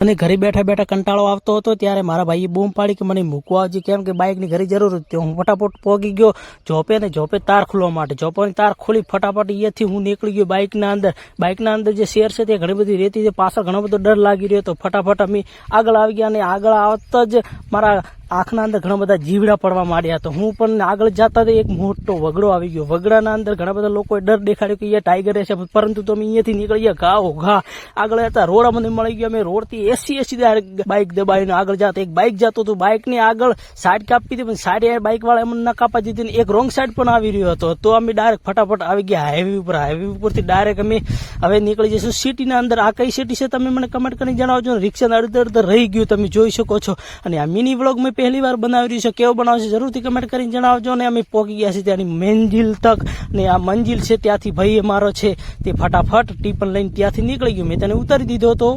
અને ઘરે બેઠા બેઠા કંટાળો આવતો હતો ત્યારે મારા ભાઈએ બૂમ પાડી કે મને મૂકવા આવજે, કેમ કે બાઇકની ઘરે જરૂર હતી. હું ફટાફટ પહોંચી ગયો જોપે ને જોપે તાર ખોલવા માટે. જોપની તાર ખોલી ફટાફટ અહીંયાથી હું નીકળી ગયો બાઇકના અંદર. બાઇકના અંદર જે શેર છે તે ઘણી બધી રેતી છે, પાછળ ઘણો બધો ડર લાગી રહ્યો હતો. ફટાફટ અમે આગળ આવી ગયા અને આગળ આવતા જ મારા આંખના અંદર ઘણા બધા જીવડા પડવા માંડ્યા. તો હું પણ આગળ જતા એક મોટો વગડો આવી ગયો. વગડાના અંદર ઘણા બધા લોકોએ ડર દેખાડ્યો કે અહીંયા ટાઈગર છે, પરંતુ તો અમે અહીંયાથી નીકળી ગયા ઘા આગળ હતા. રોડ મને મળી ગયો. અમે રોડથી એસી બાઇક દબાવીને આગળ જતા. એક બાઇક જતો હતું, બાઇકની આગળ સાઈડ કાપી હતી, પણ સાઈડ બાઇક વાળા એમને ના કાપા દીધી ને એક રોંગ સાઈડ પણ આવી રહ્યો હતો. તો અમે ડાયરેક્ટ ફટાફટ આવી ગયા હાઈવે ઉપર. હાઈવે ઉપરથી ડાયરેક્ટ અમે હવે નીકળી જઈશું સિટીના અંદર. આ કઈ સિટી છે તમે મને કમેન્ટ કરીને જણાવજો. રિક્ષા અડધર રહી ગયું તમે જોઈ શકો છો. અને આ મિની વ્લોગ મેં પહેલી વાર બનાવી રહ્યું છે, કેવો બનાવશે જરૂરથી કમેન્ટ કરીને જણાવજો. અને અમે પહોંચી ગયા છીએ ત્યાંની મંજિલ તક. ને આ મંજિલ છે ત્યાંથી ભાઈ અમારો છે તે ફટાફટ ટીપન લઈને ત્યાંથી નીકળી ગયો. મેં તેને ઉતારી દીધો હતો.